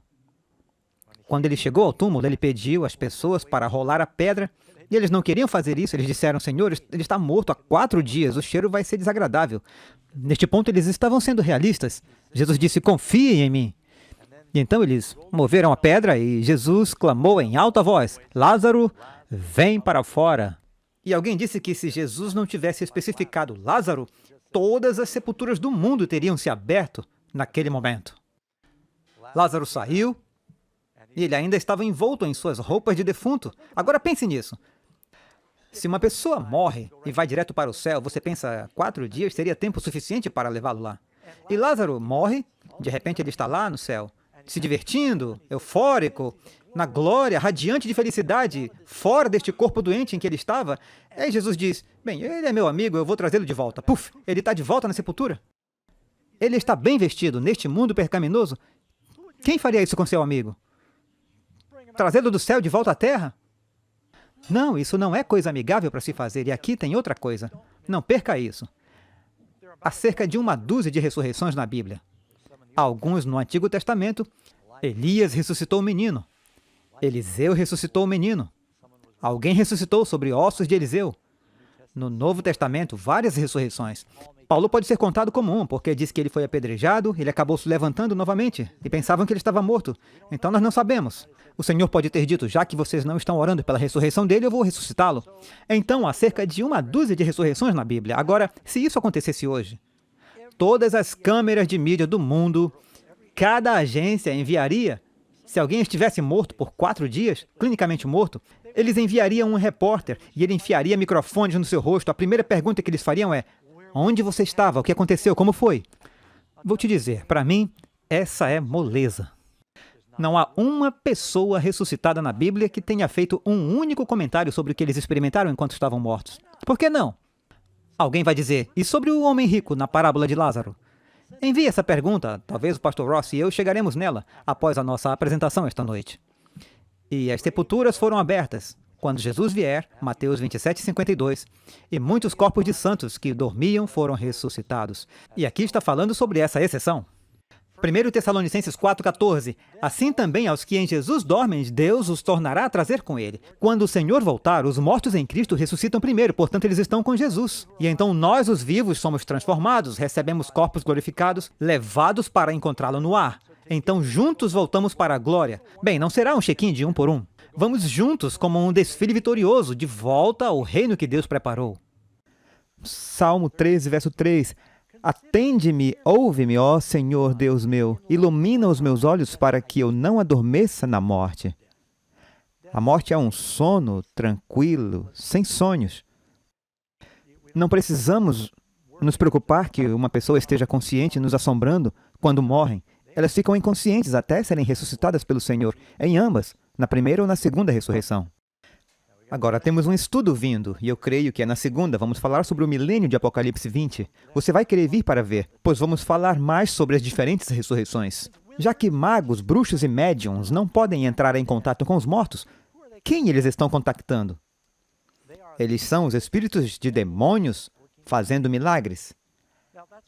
Quando ele chegou ao túmulo, ele pediu às pessoas para rolar a pedra. E eles não queriam fazer isso, eles disseram, Senhor, ele está morto há 4 dias, o cheiro vai ser desagradável. Neste ponto, eles estavam sendo realistas. Jesus disse, confiem em mim. E então eles moveram a pedra e Jesus clamou em alta voz, Lázaro, vem para fora. E alguém disse que se Jesus não tivesse especificado Lázaro, todas as sepulturas do mundo teriam se aberto naquele momento. Lázaro saiu e ele ainda estava envolto em suas roupas de defunto. Agora pense nisso. Se uma pessoa morre e vai direto para o céu, você pensa 4 dias seria tempo suficiente para levá-lo lá. E Lázaro morre, de repente ele está lá no céu, se divertindo, eufórico, na glória, radiante de felicidade, fora deste corpo doente em que ele estava. Aí Jesus diz, bem, ele é meu amigo, eu vou trazê-lo de volta. Puf, ele está de volta na sepultura. Ele está bem vestido neste mundo percaminoso. Quem faria isso com seu amigo? Trazê-lo do céu de volta à terra? Não, isso não é coisa amigável para se fazer. E aqui tem outra coisa. Não perca isso. Há cerca de 1 dúzia de ressurreições na Bíblia. Alguns no Antigo Testamento. Elias ressuscitou o menino. Eliseu ressuscitou o menino. Alguém ressuscitou sobre ossos de Eliseu. No Novo Testamento, várias ressurreições. Paulo pode ser contado como um, porque diz que ele foi apedrejado, ele acabou se levantando novamente, e pensavam que ele estava morto. Então nós não sabemos. O Senhor pode ter dito, já que vocês não estão orando pela ressurreição dele, eu vou ressuscitá-lo. Então, há cerca de 1 dúzia de ressurreições na Bíblia. Agora, se isso acontecesse hoje, todas as câmeras de mídia do mundo, cada agência enviaria, se alguém estivesse morto por 4 dias, clinicamente morto, eles enviariam um repórter e ele enfiaria microfones no seu rosto. A primeira pergunta que eles fariam é, onde você estava? O que aconteceu? Como foi? Vou te dizer, para mim, essa é moleza. Não há uma pessoa ressuscitada na Bíblia que tenha feito um único comentário sobre o que eles experimentaram enquanto estavam mortos. Por que não? Alguém vai dizer, e sobre o homem rico na parábola de Lázaro? Envie essa pergunta, talvez o pastor Ross e eu chegaremos nela após a nossa apresentação esta noite. E as sepulturas foram abertas quando Jesus vier, Mateus 27:52, e muitos corpos de santos que dormiam foram ressuscitados. E aqui está falando sobre essa exceção. 1 Tessalonicenses 4,14. Assim também aos que em Jesus dormem, Deus os tornará a trazer com ele. Quando o Senhor voltar, os mortos em Cristo ressuscitam primeiro, portanto eles estão com Jesus. E então nós, os vivos, somos transformados, recebemos corpos glorificados, levados para encontrá-lo no ar. Então juntos voltamos para a glória. Bem, não será um check-in de 1 por 1. Vamos juntos como um desfile vitorioso, de volta ao reino que Deus preparou. Salmo 13, verso 3. Atende-me, ouve-me, ó Senhor Deus meu, ilumina os meus olhos para que eu não adormeça na morte. A morte é um sono tranquilo, sem sonhos. Não precisamos nos preocupar que uma pessoa esteja consciente nos assombrando quando morrem. Elas ficam inconscientes até serem ressuscitadas pelo Senhor, em ambas, na primeira ou na segunda ressurreição. Agora, temos um estudo vindo, e eu creio que é na segunda. Vamos falar sobre o milênio de Apocalipse 20. Você vai querer vir para ver, pois vamos falar mais sobre as diferentes ressurreições. Já que magos, bruxos e médiums não podem entrar em contato com os mortos, quem eles estão contactando? Eles são os espíritos de demônios fazendo milagres.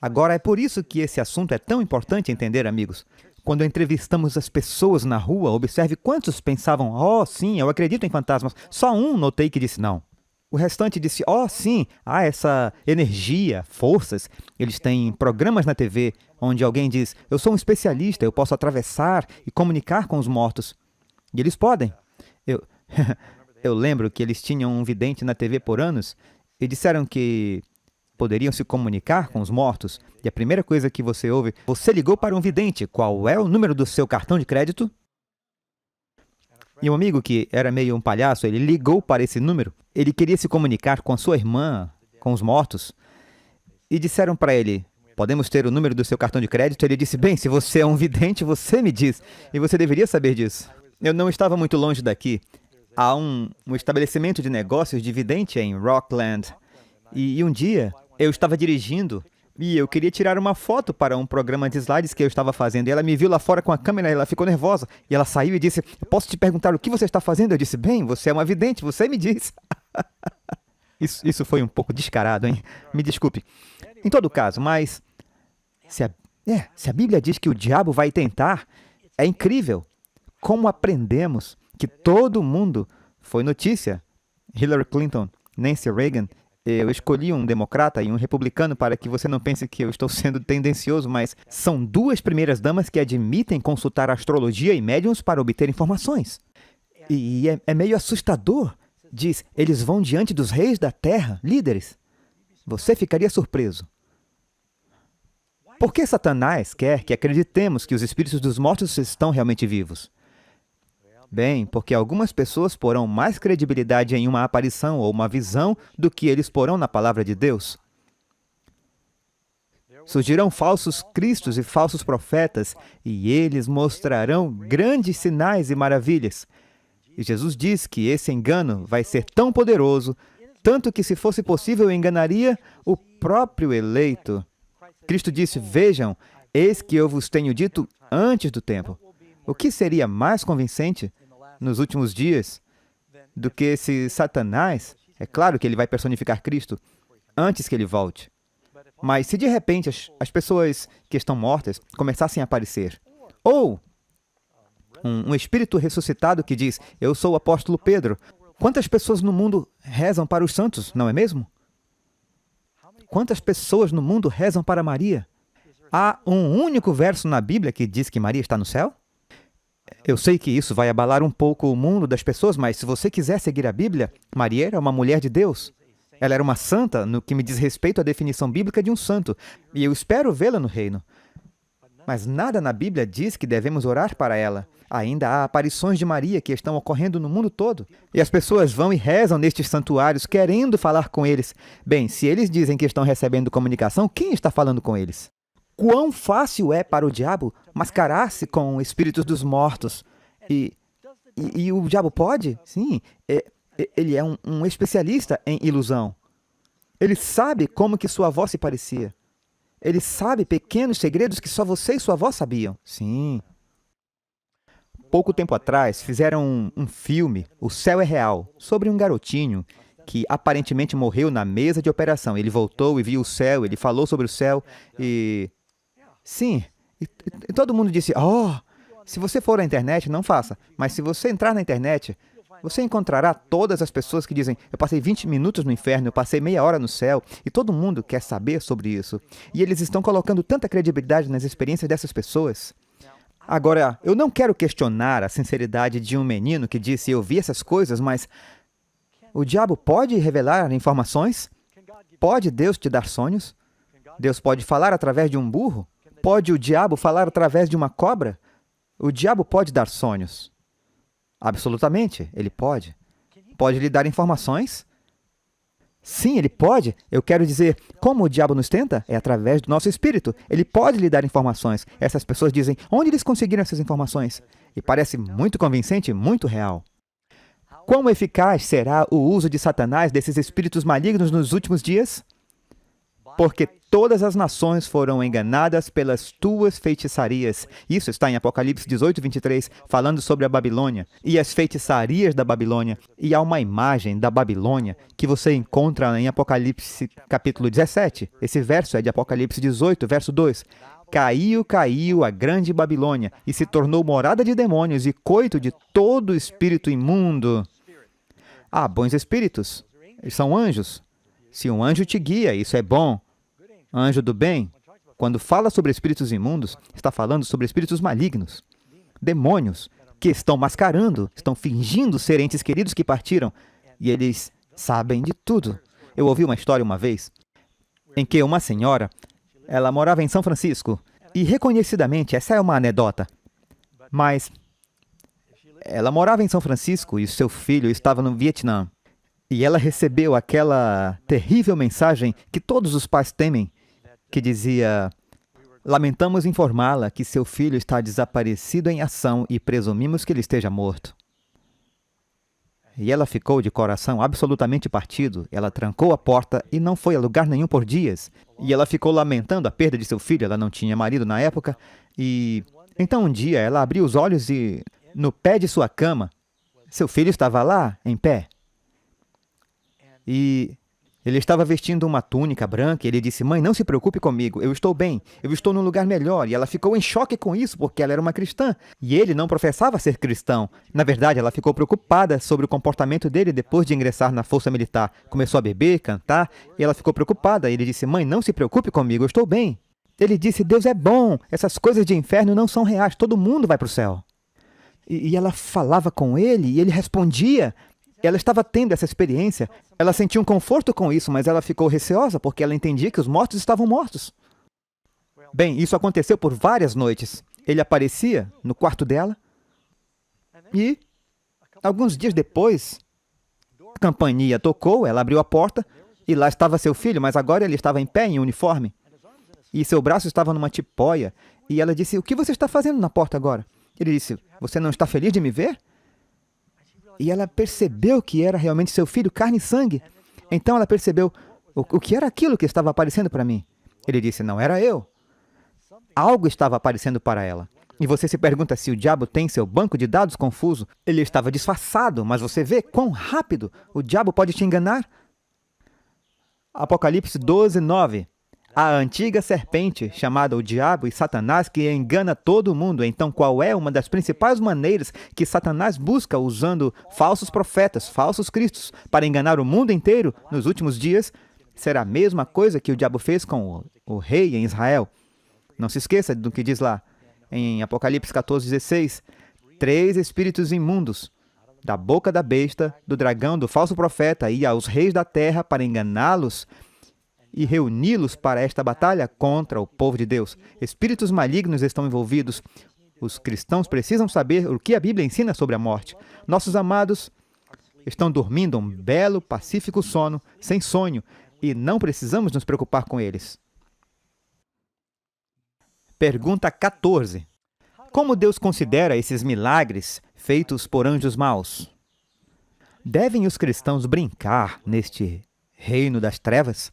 Agora, é por isso que esse assunto é tão importante entender, amigos. Quando entrevistamos as pessoas na rua, observe quantos pensavam, oh, sim, eu acredito em fantasmas. Só um notei que disse não. O restante disse, oh, sim, há essa energia, forças. Eles têm programas na TV onde alguém diz, eu sou um especialista, eu posso atravessar e comunicar com os mortos. E eles podem. Eu lembro que eles tinham um vidente na TV por anos e disseram que poderiam se comunicar com os mortos. E a primeira coisa que você ouve, você ligou para um vidente, qual é o número do seu cartão de crédito? E um amigo que era meio um palhaço, ele ligou para esse número. Ele queria se comunicar com a sua irmã, com os mortos. E disseram para ele, podemos ter o número do seu cartão de crédito? Ele disse, bem, se você é um vidente, você me diz. E você deveria saber disso. Eu não estava muito longe daqui. Há um estabelecimento de negócios de vidente em Rockland. E um dia, eu estava dirigindo e eu queria tirar uma foto para um programa de slides que eu estava fazendo. E ela me viu lá fora com a câmera, ela ficou nervosa. E ela saiu e disse, posso te perguntar o que você está fazendo? Eu disse, bem, você é uma vidente, você me diz. Isso foi um pouco descarado, hein? Me desculpe. Em todo caso, mas se a Bíblia diz que o diabo vai tentar, é incrível. Como aprendemos que todo mundo foi notícia. Hillary Clinton, Nancy Reagan. Eu escolhi um democrata e um republicano para que você não pense que eu estou sendo tendencioso, mas são 2 primeiras damas que admitem consultar astrologia e médiuns para obter informações. E é meio assustador. Diz, eles vão diante dos reis da terra, líderes. Você ficaria surpreso. Por que Satanás quer que acreditemos que os espíritos dos mortos estão realmente vivos? Bem, porque algumas pessoas porão mais credibilidade em uma aparição ou uma visão do que eles porão na palavra de Deus. Surgirão falsos cristos e falsos profetas, e eles mostrarão grandes sinais e maravilhas. E Jesus diz que esse engano vai ser tão poderoso, tanto que, se fosse possível, enganaria o próprio eleito. Cristo disse: vejam, eis que eu vos tenho dito antes do tempo. O que seria mais convincente nos últimos dias do que esse Satanás? É claro que ele vai personificar Cristo antes que ele volte. Mas se de repente as pessoas que estão mortas começassem a aparecer, ou um espírito ressuscitado que diz: eu sou o apóstolo Pedro. Quantas pessoas no mundo rezam para os santos, não é mesmo? Quantas pessoas no mundo rezam para Maria? Há um único verso na Bíblia que diz que Maria está no céu? Eu sei que isso vai abalar um pouco o mundo das pessoas, mas se você quiser seguir a Bíblia, Maria era uma mulher de Deus. Ela era uma santa no que me diz respeito à definição bíblica de um santo, e eu espero vê-la no reino. Mas nada na Bíblia diz que devemos orar para ela. Ainda há aparições de Maria que estão ocorrendo no mundo todo. E as pessoas vão e rezam nestes santuários, querendo falar com eles. Bem, se eles dizem que estão recebendo comunicação, quem está falando com eles? Quão fácil é para o diabo mascarar-se com espíritos dos mortos. E o diabo pode? Sim, ele é um especialista em ilusão. Ele sabe como que sua voz se parecia. Ele sabe pequenos segredos que só você e sua avó sabiam. Sim. Pouco tempo atrás, fizeram um filme, O Céu é Real, sobre um garotinho que aparentemente morreu na mesa de operação. Ele voltou e viu o céu, ele falou sobre o céu e... Sim, e todo mundo disse: oh, se você for à internet, não faça. Mas se você entrar na internet, você encontrará todas as pessoas que dizem: eu passei 20 minutos no inferno, eu passei meia hora no céu, e todo mundo quer saber sobre isso. E eles estão colocando tanta credibilidade nas experiências dessas pessoas. Agora, eu não quero questionar a sinceridade de um menino que disse: eu vi essas coisas, mas o diabo pode revelar informações? Pode Deus te dar sonhos? Deus pode falar através de um burro? Pode o diabo falar através de uma cobra? O diabo pode dar sonhos. Absolutamente, ele pode. Pode lhe dar informações? Sim, ele pode. Eu quero dizer, como o diabo nos tenta? É através do nosso espírito. Ele pode lhe dar informações. Essas pessoas dizem: onde eles conseguiram essas informações? E parece muito convincente, muito real. Quão eficaz será o uso de Satanás desses espíritos malignos nos últimos dias? Porque todas as nações foram enganadas pelas tuas feitiçarias. Isso está em Apocalipse 18, 23, falando sobre a Babilônia e as feitiçarias da Babilônia. E há uma imagem da Babilônia que você encontra em Apocalipse capítulo 17. Esse verso é de Apocalipse 18, verso 2. Caiu a grande Babilônia e se tornou morada de demônios e coito de todo espírito imundo. Ah, bons espíritos. Eles são anjos. Se um anjo te guia, isso é bom. Anjo do bem, quando fala sobre espíritos imundos, está falando sobre espíritos malignos. Demônios que estão mascarando, estão fingindo ser entes queridos que partiram. E eles sabem de tudo. Eu ouvi uma história uma vez, em que uma senhora, ela morava em São Francisco. E reconhecidamente, essa é uma anedota, mas ela morava em São Francisco e seu filho estava no Vietnã. E ela recebeu aquela terrível mensagem que todos os pais temem, que dizia: lamentamos informá-la que seu filho está desaparecido em ação e presumimos que ele esteja morto. E ela ficou de coração absolutamente partido. Ela trancou a porta e não foi a lugar nenhum por dias. E ela ficou lamentando a perda de seu filho. Ela não tinha marido na época. E então um dia ela abriu os olhos e, no pé de sua cama, seu filho estava lá, em pé. E ele estava vestindo uma túnica branca e ele disse: mãe, não se preocupe comigo, eu estou bem, eu estou num lugar melhor. E ela ficou em choque com isso, porque ela era uma cristã. E ele não professava ser cristão. Na verdade, ela ficou preocupada sobre o comportamento dele depois de ingressar na força militar. Começou a beber, cantar, e ela ficou preocupada. Ele disse: mãe, não se preocupe comigo, eu estou bem. Ele disse: Deus é bom, essas coisas de inferno não são reais, todo mundo vai para o céu. E ela falava com ele e ele respondia. Ela estava tendo essa experiência, ela sentia um conforto com isso, mas ela ficou receosa porque ela entendia que os mortos estavam mortos. Bem, isso aconteceu por várias noites. Ele aparecia no quarto dela e, alguns dias depois, a campainha tocou, ela abriu a porta e lá estava seu filho, mas agora ele estava em pé, em uniforme. E seu braço estava numa tipóia. E ela disse, o que você está fazendo na porta agora? Ele disse, você não está feliz de me ver? E ela percebeu que era realmente seu filho, carne e sangue. Então ela percebeu, o que era aquilo que estava aparecendo para mim? Ele disse, não era eu. Algo estava aparecendo para ela. E você se pergunta se o diabo tem seu banco de dados confuso. Ele estava disfarçado, mas você vê quão rápido o diabo pode te enganar? Apocalipse 12:9. A antiga serpente, chamada o diabo e Satanás, que engana todo mundo. Então, qual é uma das principais maneiras que Satanás busca usando falsos profetas, falsos cristos, para enganar o mundo inteiro nos últimos dias? Será a mesma coisa que o diabo fez com o rei em Israel. Não se esqueça do que diz lá, em Apocalipse 14:16. 3 espíritos imundos, da boca da besta, do dragão, do falso profeta, e aos reis da terra para enganá-los e reuni-los para esta batalha contra o povo de Deus. Espíritos malignos estão envolvidos. Os cristãos precisam saber o que a Bíblia ensina sobre a morte. Nossos amados estão dormindo um belo, pacífico sono, sem sonho, e não precisamos nos preocupar com eles. Pergunta 14. Como Deus considera esses milagres feitos por anjos maus? Devem os cristãos brincar neste reino das trevas?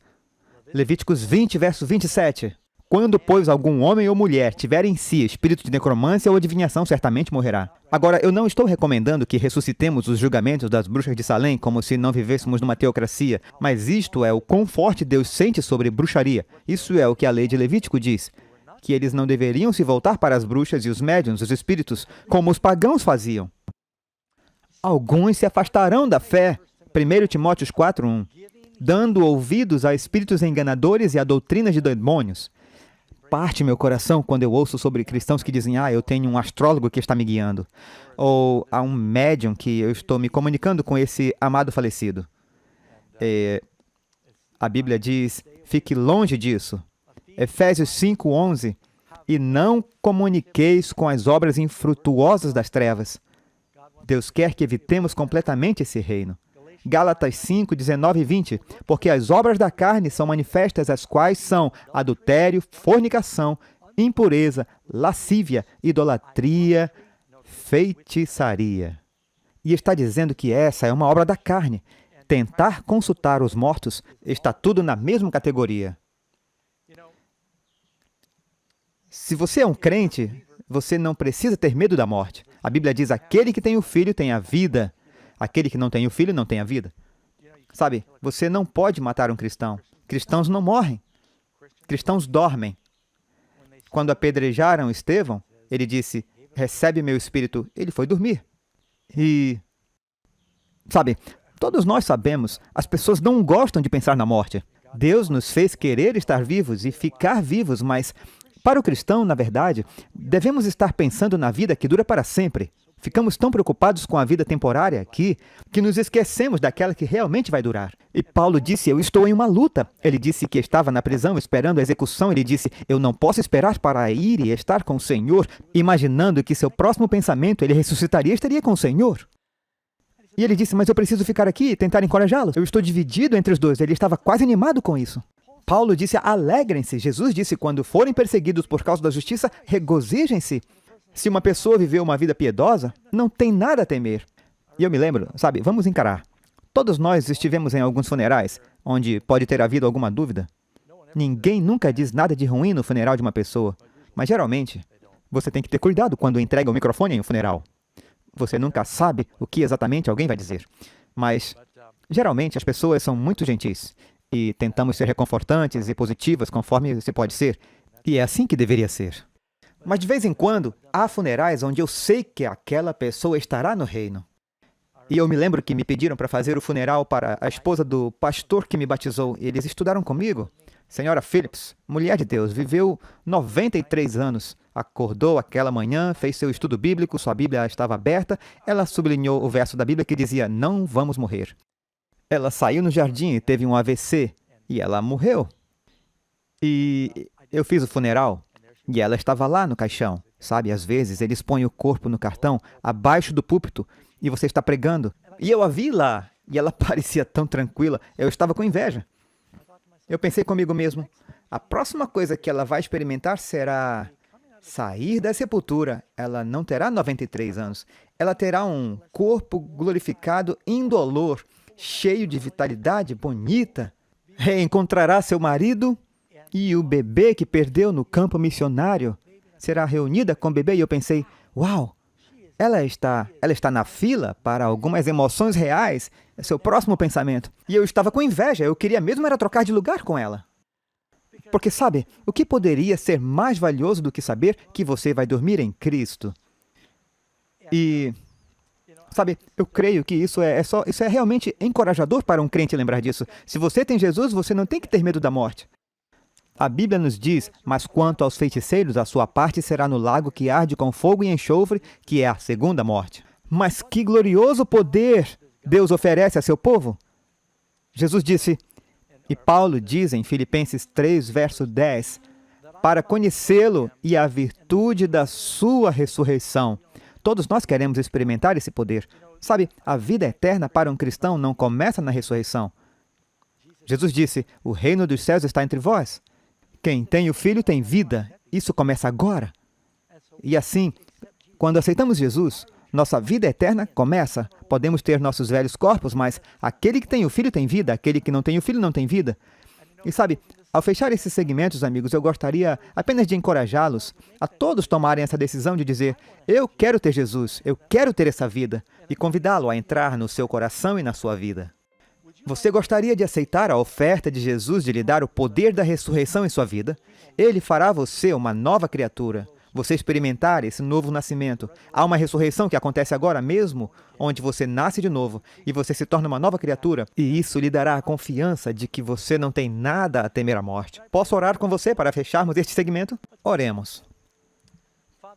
Levíticos 20, verso 27. Quando, pois, algum homem ou mulher tiver em si espírito de necromância ou adivinhação, certamente morrerá. Agora, eu não estou recomendando que ressuscitemos os julgamentos das bruxas de Salém como se não vivêssemos numa teocracia, mas isto é o quão forte Deus sente sobre bruxaria. Isso é o que a lei de Levítico diz, que eles não deveriam se voltar para as bruxas e os médiuns, os espíritos, como os pagãos faziam. Alguns se afastarão da fé. 1 Timóteo 4:1. Dando ouvidos a espíritos enganadores e a doutrinas de demônios. Parte meu coração quando eu ouço sobre cristãos que dizem, eu tenho um astrólogo que está me guiando. Ou há um médium que eu estou me comunicando com esse amado falecido. A Bíblia diz, fique longe disso. Efésios 5:11. E não comuniqueis com as obras infrutuosas das trevas. Deus quer que evitemos completamente esse reino. Gálatas 5, 19 e 20. Porque as obras da carne são manifestas, as quais são adultério, fornicação, impureza, lascívia, idolatria, feitiçaria. E está dizendo que essa é uma obra da carne. Tentar consultar os mortos está tudo na mesma categoria. Se você é um crente, você não precisa ter medo da morte. A Bíblia diz, aquele que tem o filho tem a vida. Aquele que não tem o filho não tem a vida. Sabe, você não pode matar um cristão. Cristãos não morrem. Cristãos dormem. Quando apedrejaram Estevão, ele disse, recebe meu espírito. Ele foi dormir. E, sabe, todos nós sabemos, as pessoas não gostam de pensar na morte. Deus nos fez querer estar vivos e ficar vivos, mas para o cristão, na verdade, devemos estar pensando na vida que dura para sempre. Ficamos tão preocupados com a vida temporária aqui que nos esquecemos daquela que realmente vai durar. E Paulo disse, eu estou em uma luta. Ele disse que estava na prisão esperando a execução. Ele disse, eu não posso esperar para ir e estar com o Senhor, imaginando que seu próximo pensamento ele ressuscitaria e estaria com o Senhor. E ele disse, mas eu preciso ficar aqui e tentar encorajá-lo. Eu estou dividido entre os dois. Ele estava quase animado com isso. Paulo disse, alegrem-se. Jesus disse, quando forem perseguidos por causa da justiça, regozijem-se. Se uma pessoa viveu uma vida piedosa, não tem nada a temer. E eu me lembro, sabe, vamos encarar. Todos nós estivemos em alguns funerais, onde pode ter havido alguma dúvida. Ninguém nunca diz nada de ruim no funeral de uma pessoa. Mas geralmente, você tem que ter cuidado quando entrega o microfone em um funeral. Você nunca sabe o que exatamente alguém vai dizer. Mas, geralmente, as pessoas são muito gentis. E tentamos ser reconfortantes e positivas conforme se pode ser. E é assim que deveria ser. Mas de vez em quando, há funerais onde eu sei que aquela pessoa estará no reino. E eu me lembro que me pediram para fazer o funeral para a esposa do pastor que me batizou. Eles estudaram comigo. Senhora Phillips, mulher de Deus, viveu 93 anos. Acordou aquela manhã, fez seu estudo bíblico, sua Bíblia estava aberta. Ela sublinhou o verso da Bíblia que dizia, não vamos morrer. Ela saiu no jardim e teve um AVC. E ela morreu. E eu fiz o funeral. e ela estava lá no caixão. Sabe, às vezes eles põem o corpo no cartão, abaixo do púlpito, e você está pregando. E eu a vi lá, e ela parecia tão tranquila, eu estava com inveja. Eu pensei comigo mesmo, a próxima coisa que ela vai experimentar será sair da sepultura. Ela não terá 93 anos. Ela terá um corpo glorificado, indolor, cheio de vitalidade, bonita. Reencontrará seu marido e o bebê que perdeu no campo missionário será reunida com o bebê. E eu pensei, uau, ela está na fila para algumas emoções reais. É seu próximo pensamento. E eu estava com inveja, eu queria mesmo era trocar de lugar com ela. Porque, sabe, o que poderia ser mais valioso do que saber que você vai dormir em Cristo? E, sabe, eu creio que isso é realmente encorajador para um crente lembrar disso. Se você tem Jesus, você não tem que ter medo da morte. A Bíblia nos diz, mas quanto aos feiticeiros, a sua parte será no lago que arde com fogo e enxofre, que é a segunda morte. Mas que glorioso poder Deus oferece a seu povo! Jesus disse, e Paulo diz em Filipenses 3, verso 10, para conhecê-lo e a virtude da sua ressurreição. Todos nós queremos experimentar esse poder. Sabe, a vida eterna para um cristão não começa na ressurreição. Jesus disse, o reino dos céus está entre vós. Quem tem o Filho tem vida. Isso começa agora. E assim, quando aceitamos Jesus, nossa vida eterna começa. Podemos ter nossos velhos corpos, mas aquele que tem o Filho tem vida, aquele que não tem o Filho não tem vida. E sabe, ao fechar esses segmentos, amigos, eu gostaria apenas de encorajá-los a todos tomarem essa decisão de dizer, eu quero ter Jesus, eu quero ter essa vida, e convidá-lo a entrar no seu coração e na sua vida. Você gostaria de aceitar a oferta de Jesus de lhe dar o poder da ressurreição em sua vida? Ele fará você uma nova criatura. Você experimentar esse novo nascimento. Há uma ressurreição que acontece agora mesmo, onde você nasce de novo e você se torna uma nova criatura, e isso lhe dará a confiança de que você não tem nada a temer a morte. Posso orar com você para fecharmos este segmento? Oremos.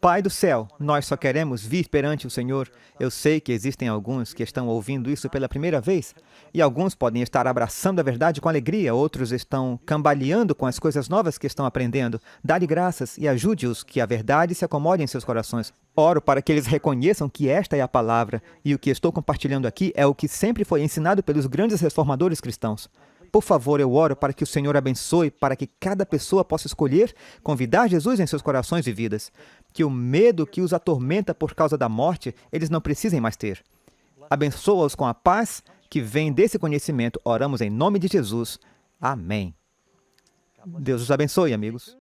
Pai do céu, nós só queremos vir perante o Senhor. Eu sei que existem alguns que estão ouvindo isso pela primeira vez, e alguns podem estar abraçando a verdade com alegria, outros estão cambaleando com as coisas novas que estão aprendendo. Dá-lhe graças e ajude-os que a verdade se acomode em seus corações. Oro para que eles reconheçam que esta é a palavra, e o que estou compartilhando aqui é o que sempre foi ensinado pelos grandes reformadores cristãos. Por favor, eu oro para que o Senhor abençoe, para que cada pessoa possa escolher convidar Jesus em seus corações e vidas. Que o medo que os atormenta por causa da morte, eles não precisem mais ter. Abençoa-os com a paz que vem desse conhecimento. Oramos em nome de Jesus. Amém. Deus os abençoe, amigos.